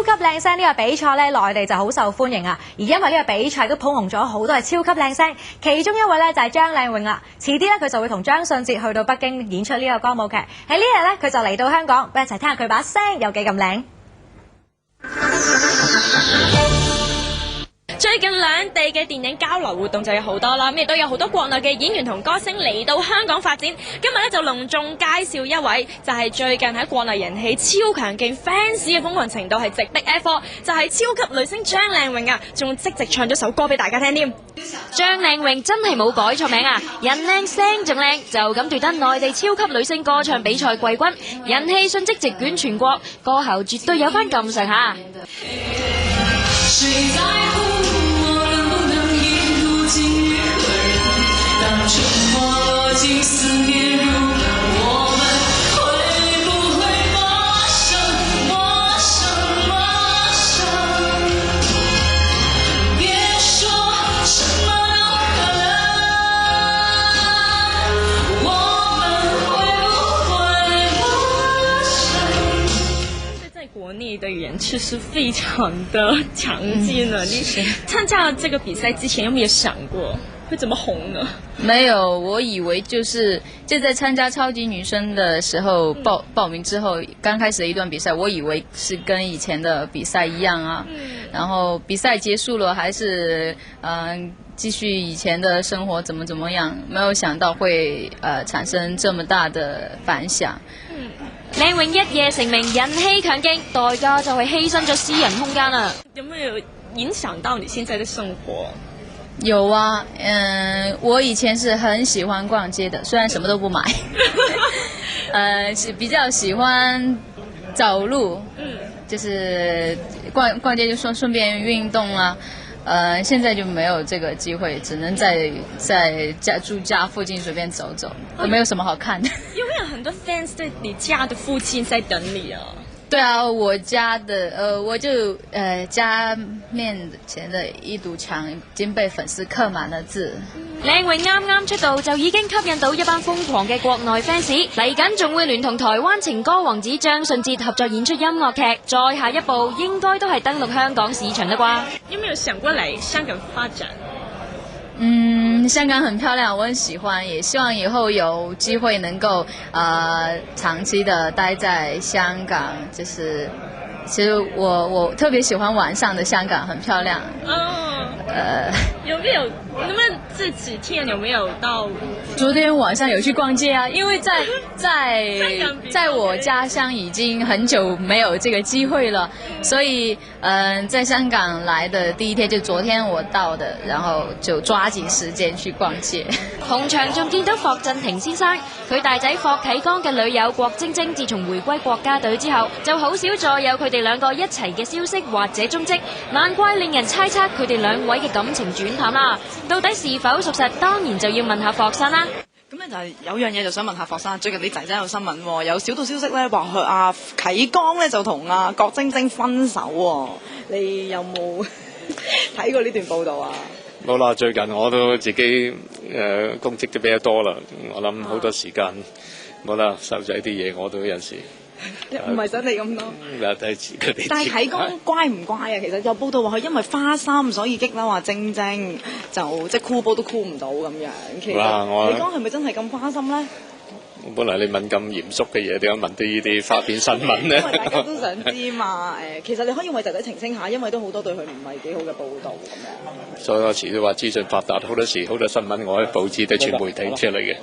級靚聲呢個比賽咧，內地就好受歡迎啊！而因為呢個比賽都捧紅咗好多係超級靚聲，其中一位咧就係張靚穎啦。遲啲咧佢就會同張信哲去到北京演出呢個歌舞劇。喺呢日咧佢就嚟到香港，俾一齊聽下佢把聲有幾咁靚。最近兩地嘅電影交流活動就有好多啦，咁亦都有好多國內嘅演員同歌星嚟到香港發展。今日咧就隆重介紹一位，就係最近喺國內人氣超強勁 fans 嘅瘋狂程度係直逼 F4，就係超級女星張靚穎啊，仲即席唱咗首歌俾大家聽添。張靚穎真係冇改錯名啊，人靚聲仲靚，就咁奪得內地超級女星歌唱比賽季軍，人氣迅即席捲全國，歌喉絕對有翻咁上下。誰在乎我能不能一路經日和人，當春花落盡思念如歌，我們會不會陌生陌生陌生，別說什麼都可能，我們會不會陌生。在國內的人氣是非常的強勁了。你參加這個比賽之前有沒有想過會怎麼紅呢？沒有，我以為就在參加超級女聲的時候報名之後，剛開始的一段比賽，我以為是跟以前的比賽一樣啊。然後比賽結束了，還是繼續以前的生活，怎麼樣？沒有想到會產生這麼大的反響。靚穎一夜成名，人氣強勁，代價就係犧牲咗私人空間啦。有沒有影響到你現在的生活？有啊，我以前是很喜歡逛街的，雖然什麼都不買，是比較喜歡走路，就是逛街就順便運動啦。現在就沒有這個機會，只能在住家附近隨便走走，都沒有什麼好看的。有沒有很多 fans 在你家的附近在等你啊？對啊，我家的我就家面前的一堵牆已經被粉絲刻滿了字。靚穎啱啱出道就已經吸引到一班瘋狂嘅國內 fans， 嚟緊仲會聯同台灣情歌王子張信哲合作演出音樂劇，再下一步應該都係登陸香港市場啦啩。有沒有想過嚟香港發展？香港很漂亮，我很喜歡，也希望以後有機會能夠長期的待在香港。就是其實我特別喜歡晚上的香港，很漂亮。有沒有？你們這幾天有沒有到？昨天晚上有去逛街啊，因為在我家鄉已經很久沒有這個機會了，所以在香港來的第一天就昨天我到的，然後就抓緊時間去逛街。同場仲見到霍震霆先生，佢大仔霍啟剛嘅女友郭晶晶自從回歸國家隊之後，就好少再有佢哋兩個一齊嘅消息或者蹤跡，難怪令人猜測佢哋兩位嘅感情轉淡啦。到底是否屬實？當然就要問下霍生啦。咁咧就係有樣嘢就想問下霍生，最近啲仔仔有新聞喎，有小道消息咧話佢阿啟剛咧就同阿郭晶晶分手喎，你有冇睇過呢段報道啊？冇啦，最近我都自己公職都比較多啦，我諗好多時間冇啦，細仔啲嘢我都有時。唔係想你咁多，但係啟剛乖唔乖啊？其實有報道話佢因為花心所以激嬲話晶晶，就即係箍煲都箍唔到咁樣。其實啟剛係咪真係咁花心咧？本來你問咁嚴肅嘅嘢，點解問啲呢啲花邊新聞咧？因為大家都想知嘛。其實你可以為仔仔澄清下，因為都好多對佢唔係幾好嘅報導咁樣。所以我時都話資訊發達，好多時好多新聞我喺報紙都傳媒睇出嚟嘅。